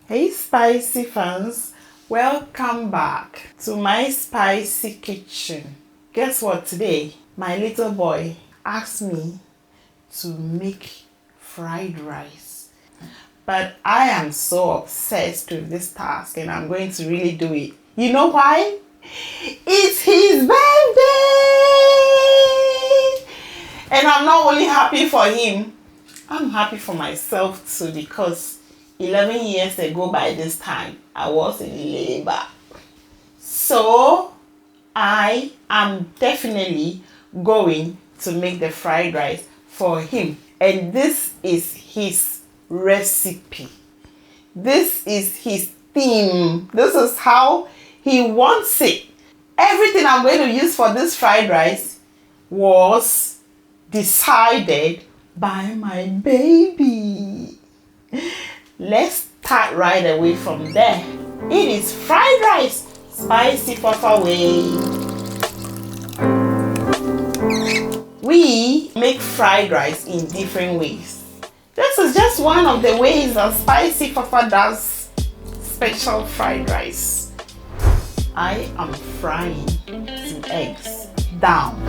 Hey spicy fans, welcome back to my spicy kitchen. Guess what, today my little boy asked me to make fried rice, but I am so obsessed with this task and I'm going to really do it. You know why? It's his birthday and I'm not only happy for him, I'm happy for myself too, because 11 years ago by this time, I was in labor. So, I am definitely going to make the fried rice for him. And this is his recipe. This is his theme. This is how he wants it. Everything I'm going to use for this fried rice was decided by my baby. Let's start right away from there. It is fried rice, spicy fafa way. We make fried rice in different ways. This is just one of the ways that Spicy Fafa does special fried rice. I am frying some eggs down.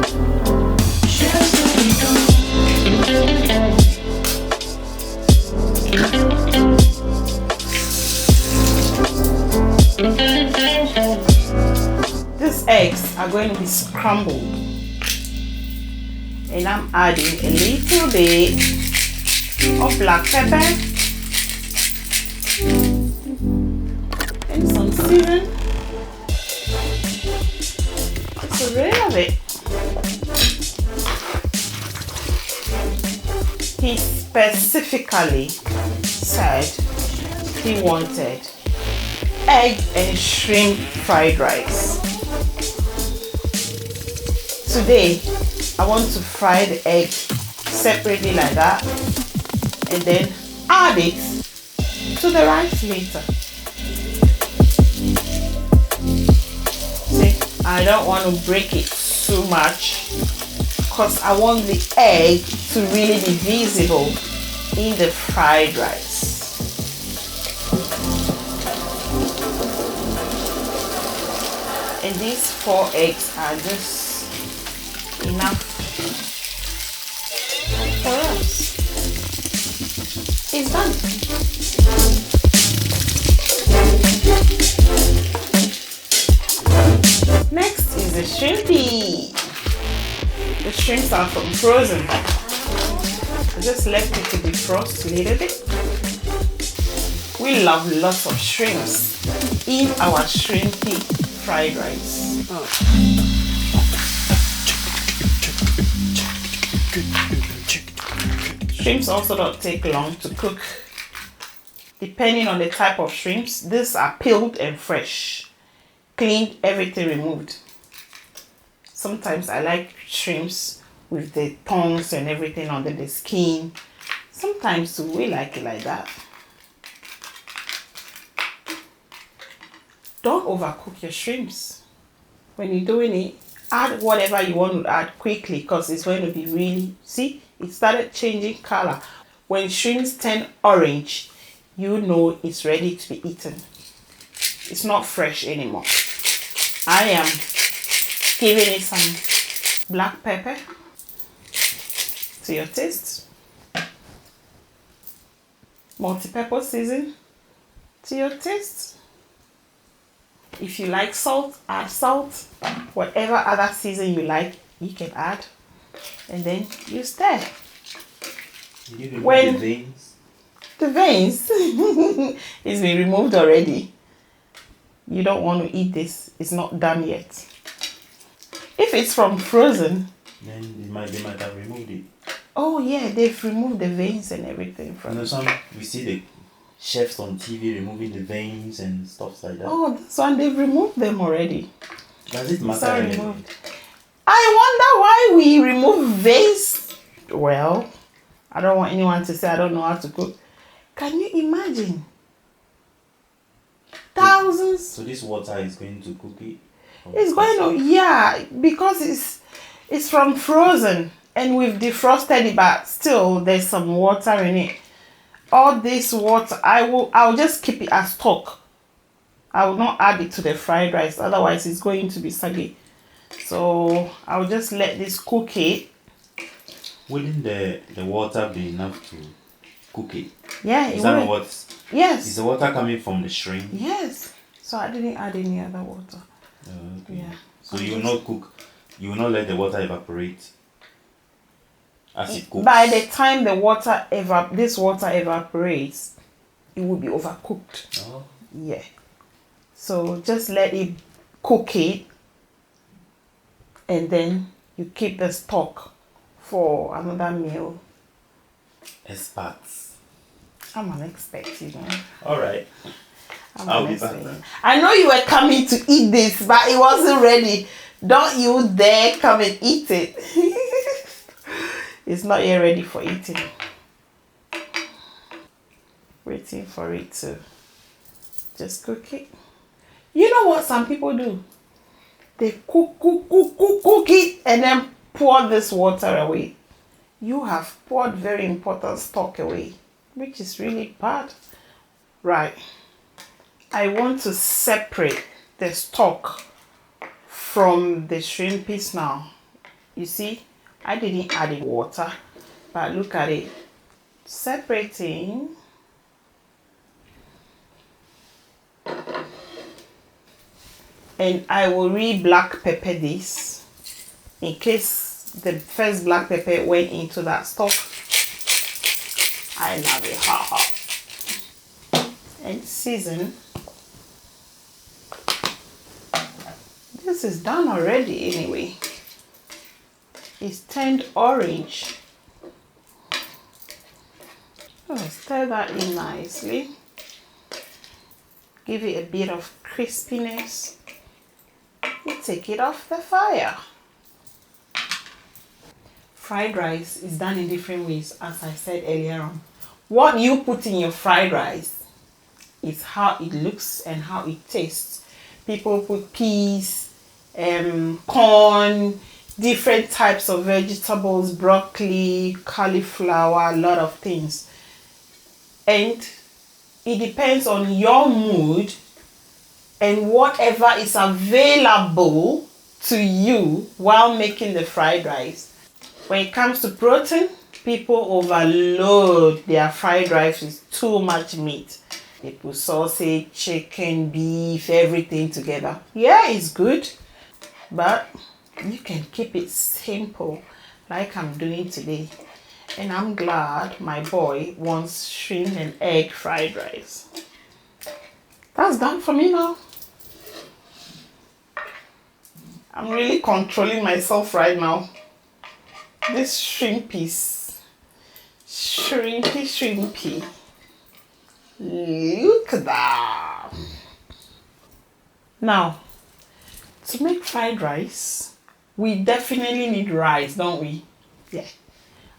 These eggs are going to be scrambled, and I'm adding a little bit of black pepper and some seasoning. Just a little bit. He specifically said he wanted egg and shrimp fried rice. Today, I want to fry the egg separately like that and then add it to the rice later. See, I don't want to break it too much because I want the egg to really be visible in the fried rice. And these 4 eggs are just enough for us. It's done. Next is the shrimpy. The shrimps are from frozen. I just left it to defrost a little bit. We love lots of shrimps in our shrimpy fried rice. Shrimps also don't take long to cook. Depending on the type of shrimps, these are peeled and fresh, cleaned, everything removed. Sometimes I like shrimps with the tongues and everything under the skin. Sometimes too, we like it like that. Don't overcook your shrimps. When you're doing it, add whatever you want to add quickly because it's going to be really, see, it started changing color. When shrimps turn orange, you know it's ready to be eaten. It's not fresh anymore. I am giving it some black pepper to your taste. Multi-purpose season to your taste. If you like salt, add salt. Whatever other season you like, you can add. And then you stir. You remove the veins? The veins is been removed already. You don't want to eat this. It's not done yet. If it's from frozen, then they might have removed it. Oh yeah, they've removed the veins and everything from it. Some we see the chefs on TV removing the veins and stuff like that. Oh, this one they've removed them already. Does it matter anyway? I wonder why we remove veins. Well, I don't want anyone to say I don't know how to cook. Can you imagine? Thousands. So this water is going to cook it? It's going to, yeah, because it's from frozen and we've defrosted it, but still there's some water in it. all this water, I'll just keep it as stock. I will not add it to the fried rice, otherwise it's going to be soggy. So I'll just let this cook it. Wouldn't the water be enough to cook it? Yeah, Is it that will. not what? Yes. Is the water coming from the shrimp? Yes. So I didn't add any other water. Okay. Yeah. So you will not cook. You will not let the water evaporate as it cooks. By the time this water evaporates, it will be overcooked. Oh. Yeah. So just let it cook it, and then you keep the stock for another meal. Experts. I'm an expert, you know. All right. I'll be back. I know you were coming to eat this, but it wasn't ready. Don't you dare come and eat it. It's not yet ready for eating. Waiting for it to just cook it. You know what some people do? They cook it and then pour this water away. You have poured very important stock away, which is really bad. Right. I want to separate the stock from the shrimp piece now. You see, I didn't add in water, but look at it. Separating. And I will black pepper this in case the first black pepper went into that stock. I love it hot. And season. This is done already anyway. It's turned orange. Oh, stir that in nicely. Give it a bit of crispiness. You take it off the fire. Fried rice is done in different ways, as I said earlier on. What you put in your fried rice is how it looks and how it tastes. People put peas, corn, different types of vegetables, broccoli, cauliflower, a lot of things. And it depends on your mood and whatever is available to you while making the fried rice. When it comes to protein, people overload their fried rice with too much meat. They put sausage, chicken, beef, everything together. Yeah, it's good, but you can keep it simple like I'm doing today. And I'm glad my boy wants shrimp and egg fried rice. That's done for me now. I'm really controlling myself right now. This shrimpies. Shrimpy. Look at that. Now, to make fried rice, we definitely need rice, don't we? Yeah.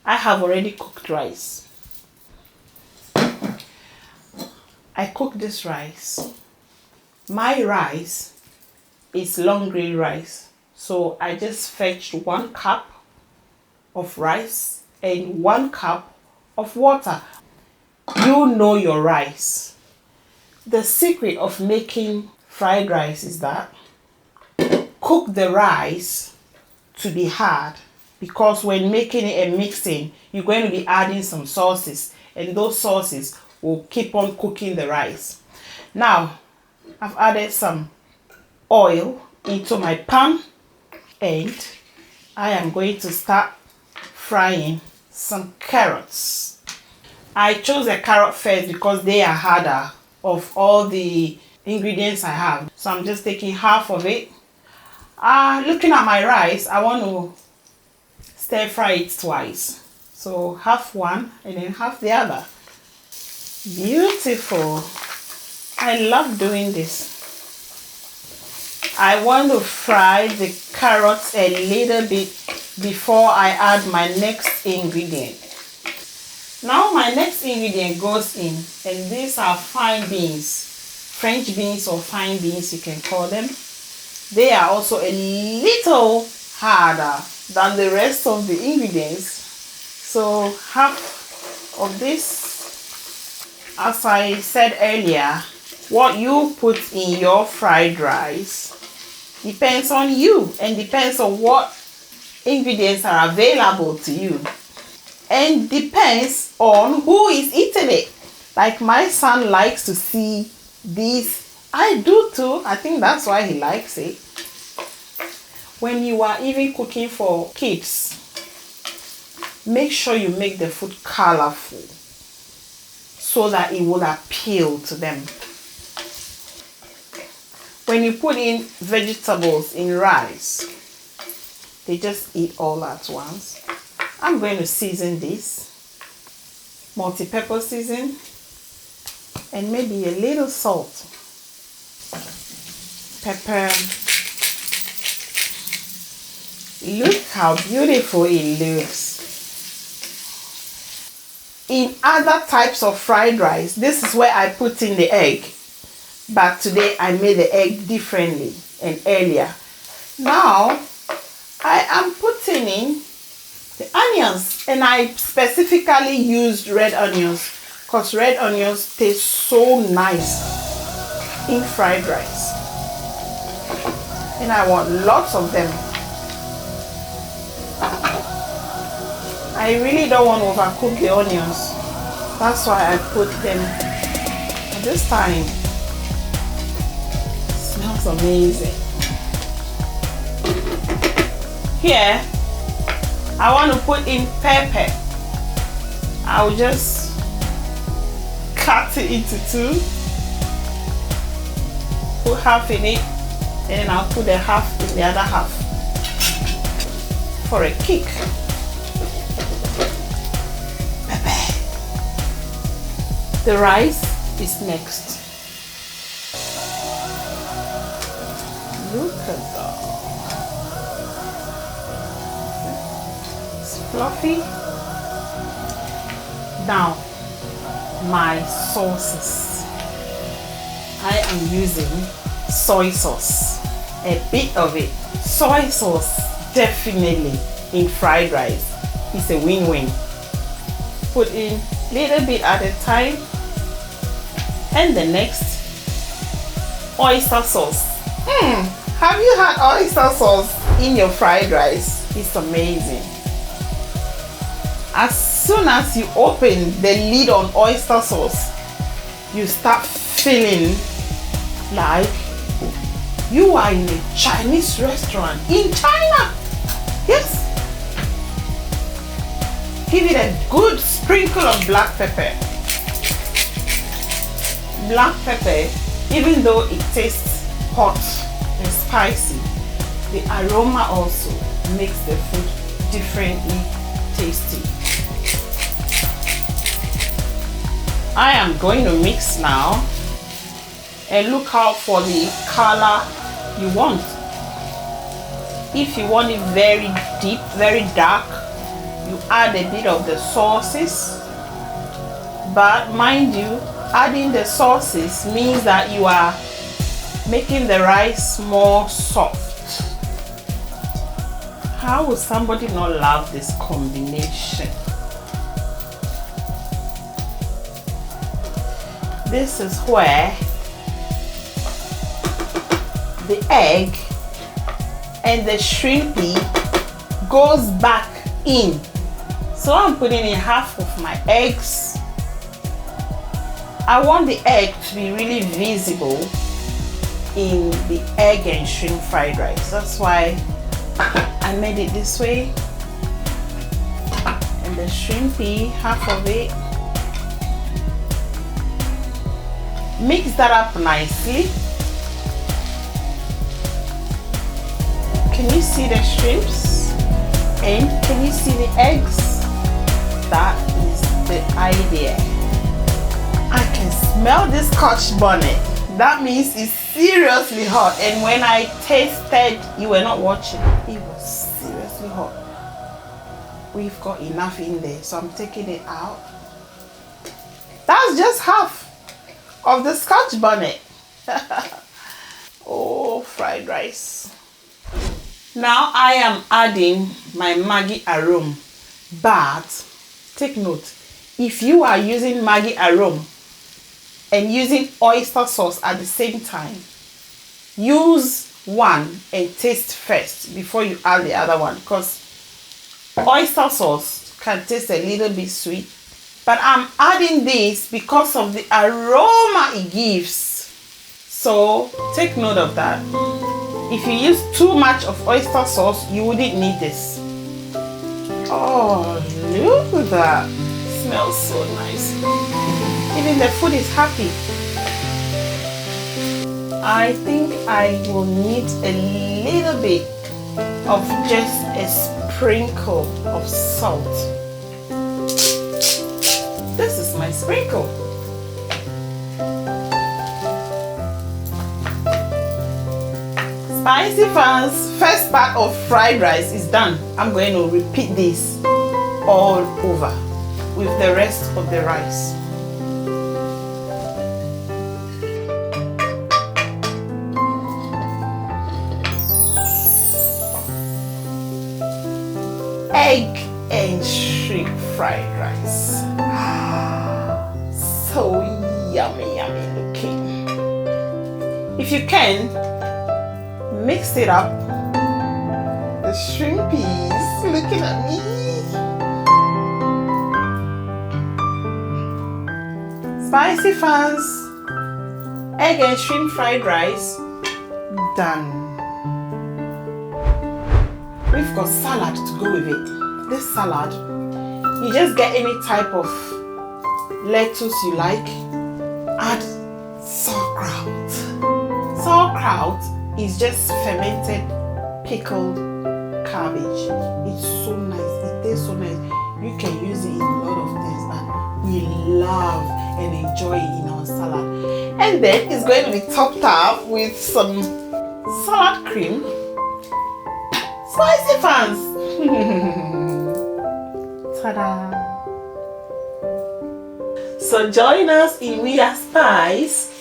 I have already cooked rice. I cooked this rice. My rice is long grain rice. So I just fetched 1 cup of rice and 1 cup of water. You know your rice. The secret of making fried rice is that cook the rice to be hard, because when making it and mixing, you're going to be adding some sauces, and those sauces will keep on cooking the rice. Now, I've added some oil into my pan, and I am going to start frying some carrots. I chose a carrot first because they are harder of all the ingredients I have. So I'm just taking half of it. Looking at my rice, I want to stir fry it twice. So half one and then half the other. Beautiful. I love doing this. I want to fry the carrots a little bit before I add my next ingredient. Now my next ingredient goes in, and these are fine beans, French beans or fine beans you can call them. They are also a little harder than the rest of the ingredients. So half of this As I said earlier, what you put in your fried rice depends on you and depends on what ingredients are available to you, and depends on who is eating it. Like my son likes to see this. I do too. I think that's why he likes it. When you are even cooking for kids, make sure you make the food colorful so that it will appeal to them. When you put in vegetables in rice, they just eat all at once. I'm going to season this, multi-pepper season, and maybe a little salt, pepper. Look how beautiful it looks. In other types of fried rice, this is where I put in the egg. But today I made the egg differently and earlier. Now I am putting in the onions, and I specifically used red onions because red onions taste so nice in fried rice. And I want lots of them. I really don't want to overcook the onions. That's why I put them at this time. It smells amazing. Here, I want to put in pepper. I'll just cut it into two. Put half in it, and then I'll put the half in the other half for a kick. The rice is next. Look at that. It's fluffy. Now, my sauces. I am using soy sauce. A bit of it. Soy sauce, definitely in fried rice, is a win-win. Put in little bit at a time. And the next, oyster sauce. Have you had oyster sauce in your fried rice? It's amazing. As soon as you open the lid on oyster sauce, you start feeling like you are in a Chinese restaurant in China. Yes. Give it a good sprinkle of black pepper. Black pepper, even though it tastes hot and spicy, the aroma also makes the food differently tasty. I am going to mix now, and look out for the color you want. If you want it very deep, very dark, you add a bit of the sauces. But mind you, adding the sauces means that you are making the rice more soft. How would somebody not love this combination? This is where the egg and the shrimpy goes back in. So I'm putting in half of my eggs. I want the egg to be really visible in the egg and shrimp fried rice. That's why I made it this way. And the shrimpy, half of it. Mix that up nicely. Can you see the shrimps? And can you see the eggs? That is the idea. I can smell this Scotch bonnet. That means it's seriously hot. And when I tasted, you were not watching. It was seriously hot. We've got enough in there, so I'm taking it out. That's just half of the Scotch bonnet. Oh, fried rice. Now I am adding my Maggi aroma. But take note, if you are using Maggi aroma, and using oyster sauce at the same time, use one and taste first before you add the other one, because oyster sauce can taste a little bit sweet, but I'm adding this because of the aroma it gives. So take note of that. If you use too much of oyster sauce, you wouldn't need this. Oh, look at that. It smells so nice. Even the food is happy. I think I will need a little bit of just a sprinkle of salt. This is my sprinkle. Spicy fans, first part of fried rice is done. I'm going to repeat this all over with the rest of the rice. Egg and shrimp fried rice. So yummy, yummy looking. If you can, mix it up. The shrimpies looking at me. Spicy fans, egg and shrimp fried rice, done. We've got salad to go with it. This salad, you just get any type of lettuce you like. Add sauerkraut. Sauerkraut is just fermented pickled cabbage. It's so nice. It tastes so nice. You can use it in a lot of things, but we love and enjoy it in our salad. And then it's going to be topped up with some salad cream. Spicy fans! Ta-da! So join us in We Are Spice